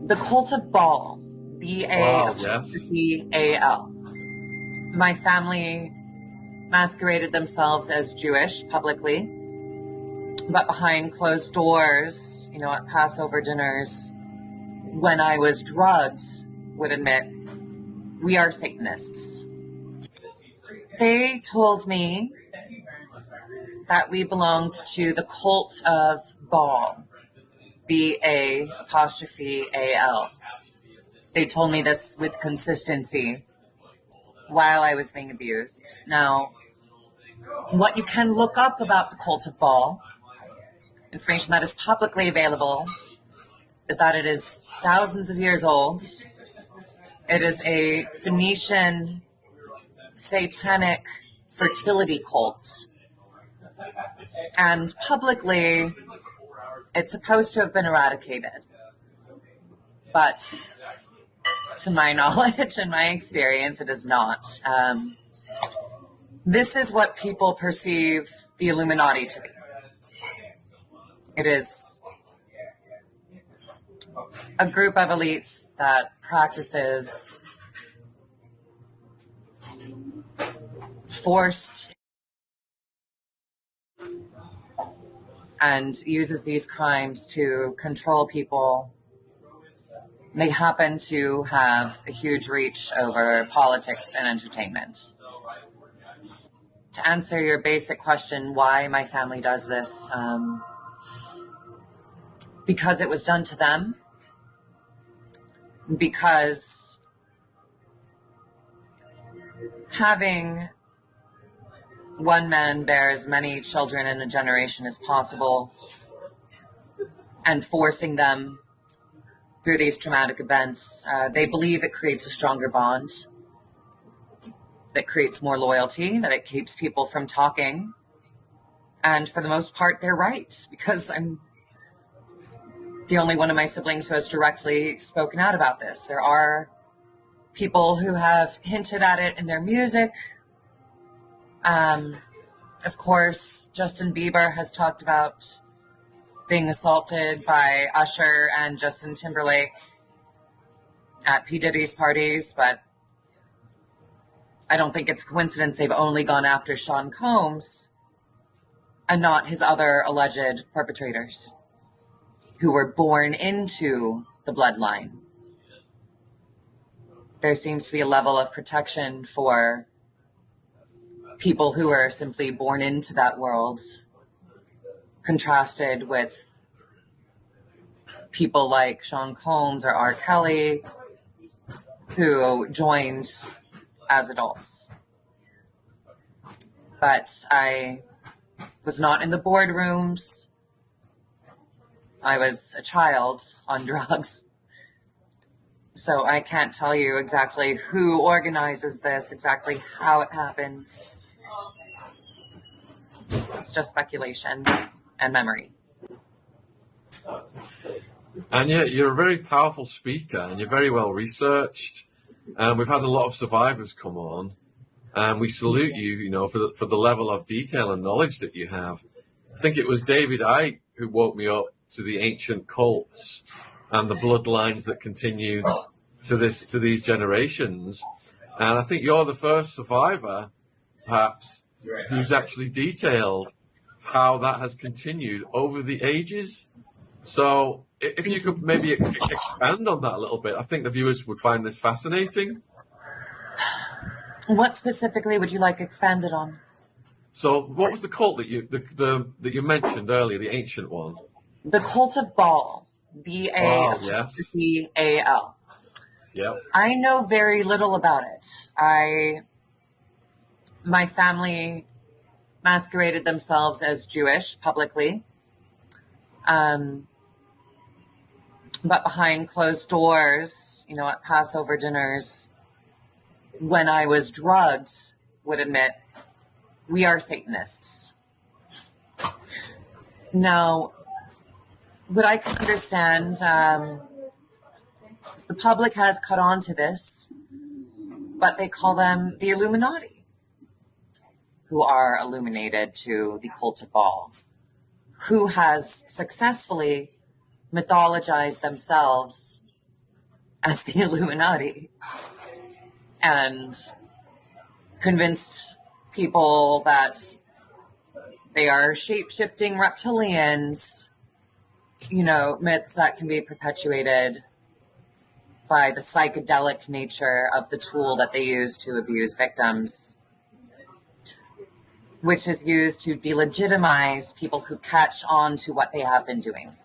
The cult of Baal, Wow, yes. B-A-L. My family masqueraded themselves as Jewish publicly, but behind closed doors, at Passover dinners, when I was drugged, would admit, we are Satanists. They told me that we belonged to the cult of Baal, B-A'-A-L. They told me this with consistency while I was being abused. Now, what you can look up about the cult of Baal, information that is publicly available, is that it is thousands of years old. It is a Phoenician satanic fertility cult. And publicly, it's supposed to have been eradicated. But to my knowledge and my experience, it is not. This is what people perceive the Illuminati to be. It is a group of elites that practices forced and uses these crimes to control people. They happen to have a huge reach over politics and entertainment. To answer your basic question, why my family does this, because it was done to them, because having one man bear as many children in a generation as possible and forcing them through these traumatic events, they believe it creates a stronger bond, that creates more loyalty, that it keeps people from talking. And for the most part, they're right, because I'm the only one of my siblings who has directly spoken out about this. There are people who have hinted at it in their music. Of course, Justin Bieber has talked about being assaulted by Usher and Justin Timberlake at P. Diddy's parties, but I don't think it's a coincidence they've only gone after Sean Combs and not his other alleged perpetrators who were born into the bloodline. There seems to be a level of protection for people who are simply born into that world, contrasted with people like Sean Combs or R. Kelly, who joined as adults. But I was not in the boardrooms. I was a child on drugs. So I can't tell you exactly who organizes this, exactly how it happens. It's just speculation and memory. And yet you're a very powerful speaker and you're very well researched. And we've had a lot of survivors come on. And we salute you, for the level of detail and knowledge that you have. I think it was David Icke who woke me up to the ancient cults and the bloodlines that continue to these generations. And I think you're the first survivor, perhaps, who's actually detailed how that has continued over the ages. So if you could maybe expand on that a little bit, I think the viewers would find this fascinating. What specifically would you like expanded on? So what was the cult that you mentioned earlier, the ancient one? The cult of Baal, B-A-A-L. Yeah. I know very little about it. My family masqueraded themselves as Jewish publicly. But behind closed doors, at Passover dinners, when I was drugged, would admit, we are Satanists. Now, what I can understand, is the public has caught on to this, but they call them the Illuminati, who are illuminated to the cult of Baal, who has successfully mythologized themselves as the Illuminati and convinced people that they are shape-shifting reptilians, myths that can be perpetuated by the psychedelic nature of the tool that they use to abuse victims, which is used to delegitimize people who catch on to what they have been doing.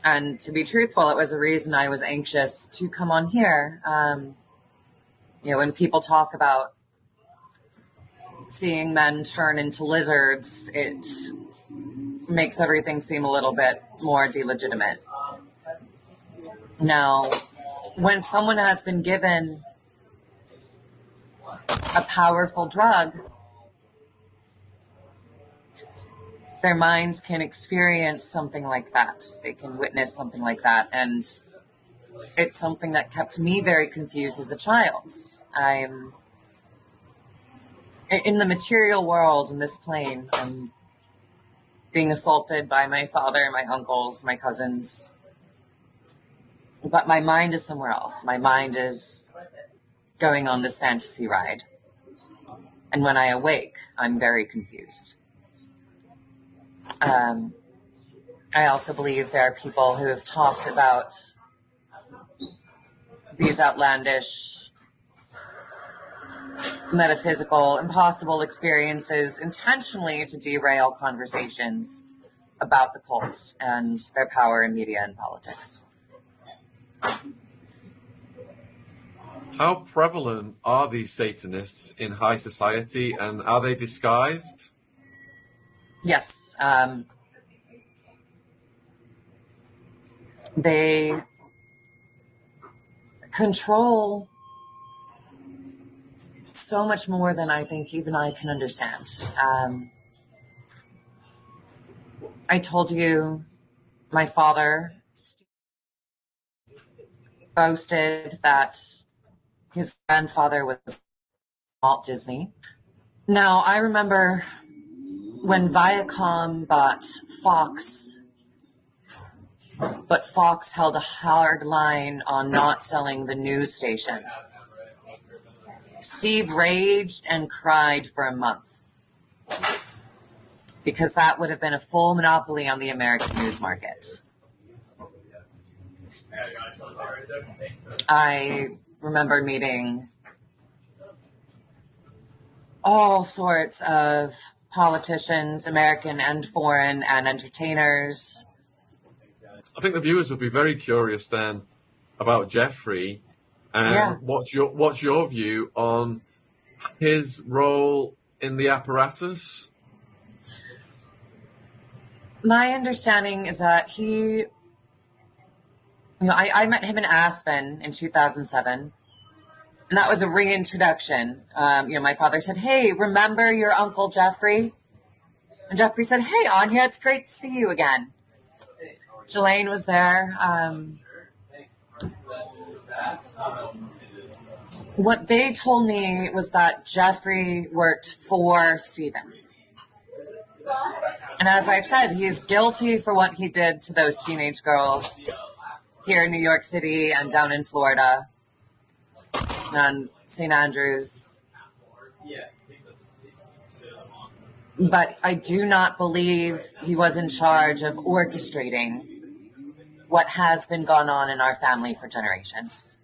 And to be truthful, it was a reason I was anxious to come on here. When people talk about seeing men turn into lizards, it makes everything seem a little bit more delegitimate. Now, when someone has been given a powerful drug, their minds can experience something like that. They can witness something like that. And it's something that kept me very confused as a child. I'm in the material world, in this plane. I'm being assaulted by my father, my uncles, my cousins. But my mind is somewhere else. My mind is going on this fantasy ride. And when I awake, I'm very confused. I also believe there are people who have talked about these outlandish, metaphysical, impossible experiences intentionally to derail conversations about the cults and their power in media and politics. How prevalent are these Satanists in high society, and are they disguised? Yes. They control so much more than I think even I can understand. I told you my father boasted that his grandfather was Walt Disney. Now, I remember when Viacom bought Fox, but Fox held a hard line on not selling the news station. Steve raged and cried for a month because that would have been a full monopoly on the American news market. I remember meeting all sorts of politicians, American and foreign, and entertainers. I think the viewers would be very curious then about Jeffrey, and what's your view on his role in the apparatus? My understanding is that I met him in Aspen in 2007, and that was a reintroduction. My father said, "Hey, remember your Uncle Jeffrey?" And Jeffrey said, "Hey, Anya, it's great to see you again." Jelaine was there. What they told me was that Jeffrey worked for Stephen. And as I've said, he is guilty for what he did to those teenage girls here in New York City and down in Florida and St. Andrews. But I do not believe he was in charge of orchestrating what has been gone on in our family for generations.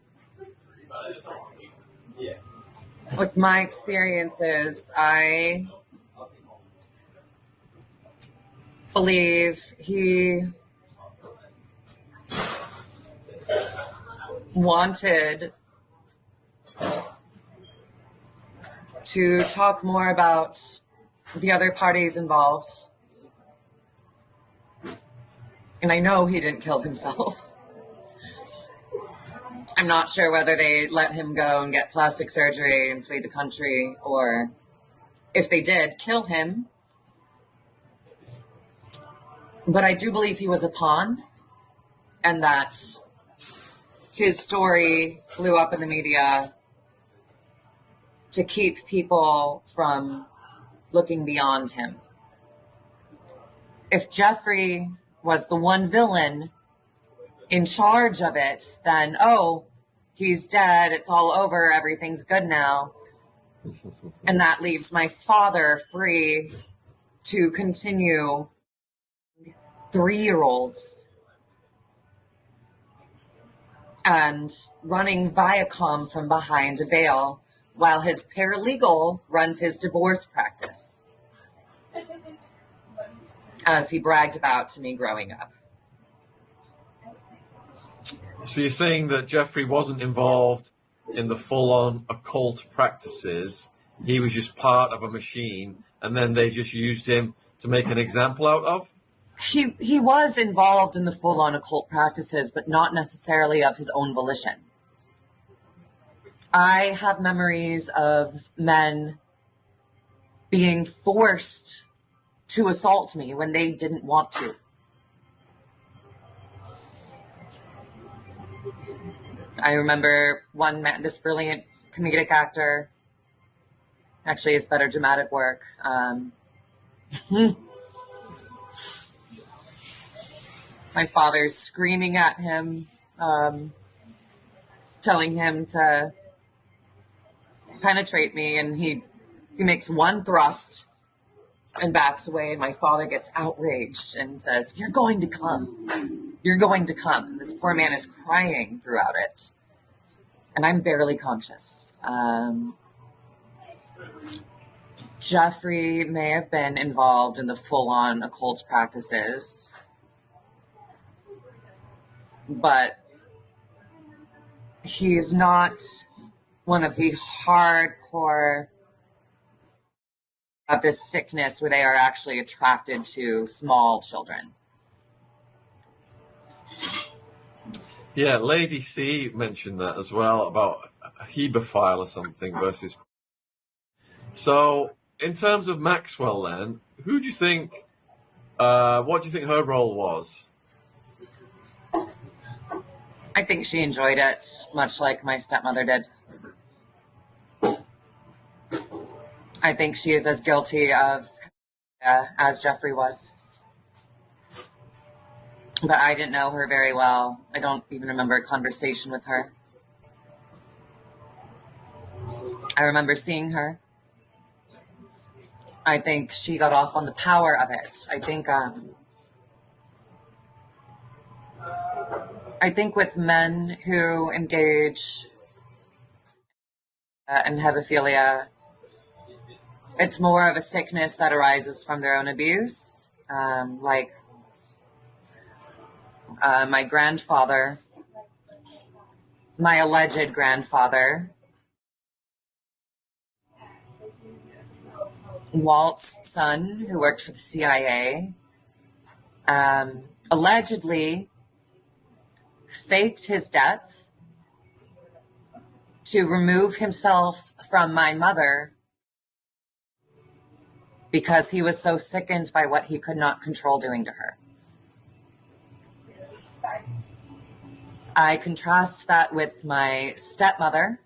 With my experiences, I believe he wanted to talk more about the other parties involved. And I know he didn't kill himself. I'm not sure whether they let him go and get plastic surgery and flee the country, or if they did, kill him. But I do believe he was a pawn, and that his story blew up in the media to keep people from looking beyond him. If Jeffrey was the one villain in charge of it, then, oh, he's dead, it's all over, everything's good now. And that leaves my father free to continue 3-year-olds and running Viacom from behind a veil while his paralegal runs his divorce practice, as he bragged about to me growing up. So you're saying that Jeffrey wasn't involved in the full-on occult practices. He was just part of a machine, and then they just used him to make an example out of? He was involved in the full-on occult practices, but not necessarily of his own volition. I have memories of men being forced to assault me when they didn't want to. I remember one man, this brilliant comedic actor, actually his better dramatic work. My father's screaming at him, telling him to penetrate me, and he makes one thrust and backs away, and my father gets outraged and says, "You're going to come. You're going to come." And this poor man is crying throughout it, and I'm barely conscious. Jeffrey may have been involved in the full-on occult practices, but he's not one of the hardcore of this sickness where they are actually attracted to small children. Yeah, Lady C mentioned that as well, about a hebephile or something versus... So, in terms of Maxwell then, who do you think, what do you think her role was? I think she enjoyed it, much like my stepmother did. I think she is as guilty of as Jeffrey was. But I didn't know her very well. I don't even remember a conversation with her. I remember seeing her. I think she got off on the power of it. I think with men who engage in hebephilia, it's more of a sickness that arises from their own abuse. My grandfather, my alleged grandfather, Walt's son, who worked for the CIA, allegedly faked his death to remove himself from my mother because he was so sickened by what he could not control doing to her. I contrast that with my stepmother,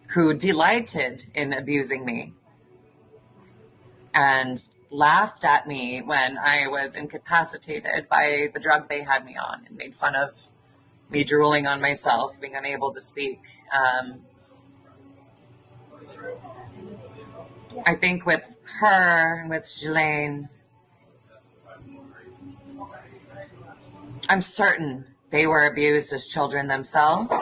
who delighted in abusing me and laughed at me when I was incapacitated by the drug they had me on, and made fun of me drooling on myself, being unable to speak. I think with her and with Ghislaine, I'm certain they were abused as children themselves,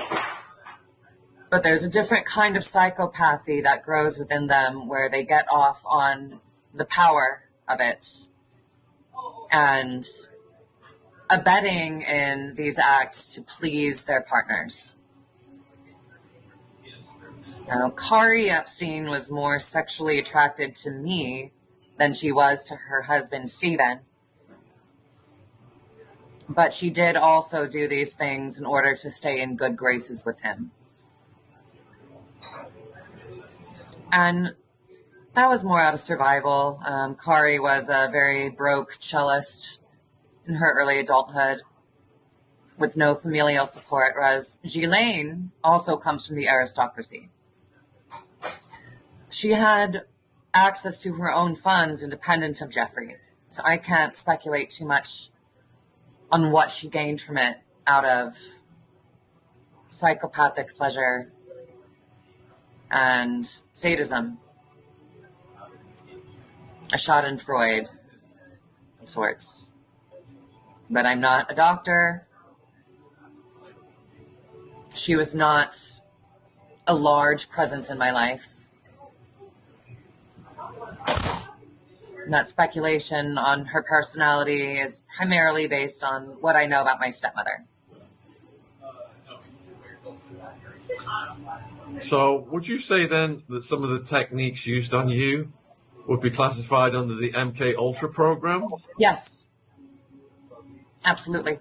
but there's a different kind of psychopathy that grows within them where they get off on the power of it and abetting in these acts to please their partners. Now, Kari Epstein was more sexually attracted to me than she was to her husband, Stephen. But she did also do these things in order to stay in good graces with him. And that was more out of survival. Kari was a very broke cellist in her early adulthood with no familial support, whereas Ghislaine also comes from the aristocracy. She had access to her own funds independent of Jeffrey, so I can't speculate too much on what she gained from it out of psychopathic pleasure and sadism. A Schadenfreude of sorts. But I'm not a doctor. She was not a large presence in my life. And that speculation on her personality is primarily based on what I know about my stepmother. So would you say then that some of the techniques used on you would be classified under the MK Ultra program? Yes. Absolutely.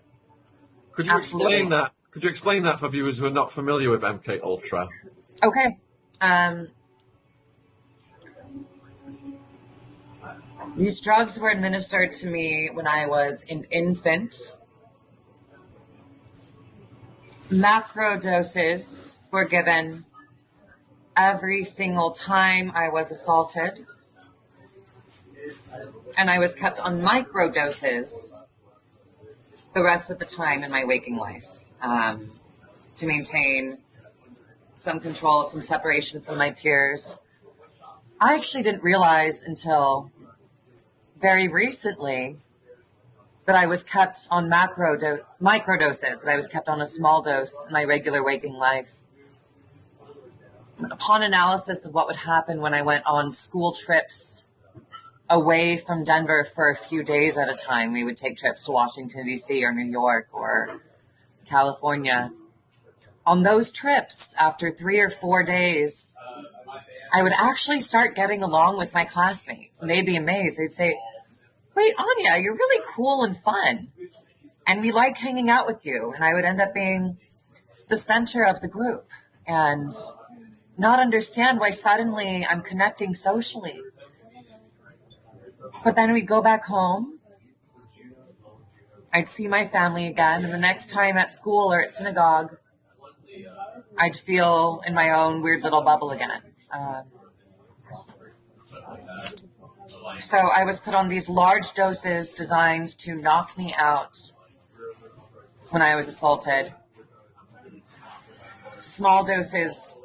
Could you explain that? Could you explain that for viewers who are not familiar with MK Ultra? Okay. These drugs were administered to me when I was an infant. Macro doses were given every single time I was assaulted. And I was kept on micro doses the rest of the time in my waking life to maintain some control, some separation from my peers. I actually didn't realize until very recently that I was kept on micro doses, that I was kept on a small dose in my regular waking life. But upon analysis of what would happen when I went on school trips away from Denver for a few days at a time, we would take trips to Washington, D.C. or New York or California. On those trips, after 3 or 4 days, I would actually start getting along with my classmates. And they'd be amazed. They'd say, "Wait, Anya, you're really cool and fun. And we like hanging out with you." And I would end up being the center of the group and not understand why suddenly I'm connecting socially. But then we'd go back home. I'd see my family again. And the next time at school or at synagogue, I'd feel in my own weird little bubble again. So I was put on these large doses designed to knock me out when I was assaulted. Small doses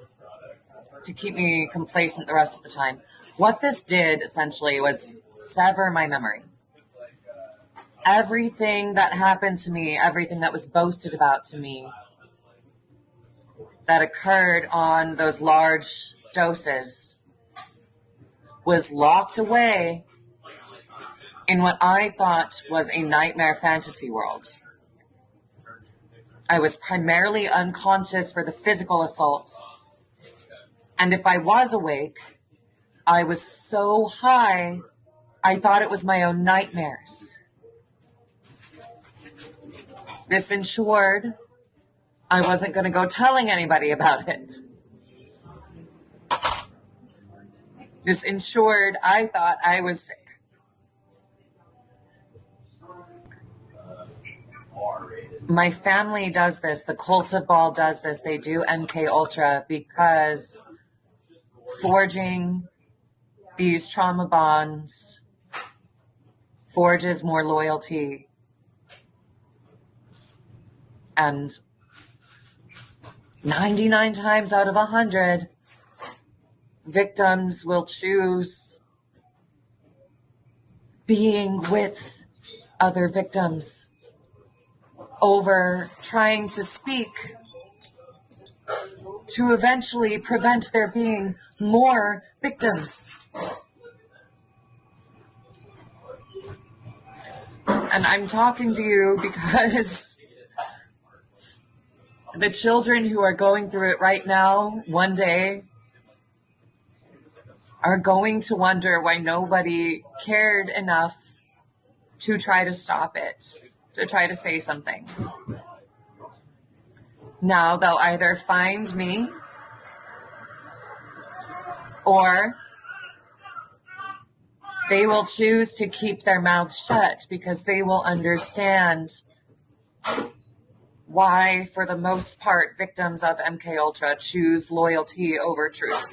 to keep me complacent the rest of the time. What this did essentially was sever my memory. Everything that happened to me, everything that was boasted about to me, that occurred on those large doses was locked away in what I thought was a nightmare fantasy world. I was primarily unconscious for the physical assaults. And if I was awake, I was so high, I thought it was my own nightmares. This ensured I wasn't going to go telling anybody about it. This ensured I thought I was sick. My family does this. The Cult of Baal does this. They do MK Ultra because forging these trauma bonds forges more loyalty. And 99 times out of 100, victims will choose being with other victims over trying to speak to eventually prevent there being more victims. And I'm talking to you because the children who are going through it right now, one day, are going to wonder why nobody cared enough to try to stop it, to try to say something. Now they'll either find me or they will choose to keep their mouths shut because they will understand why, for the most part, victims of MK Ultra choose loyalty over truth.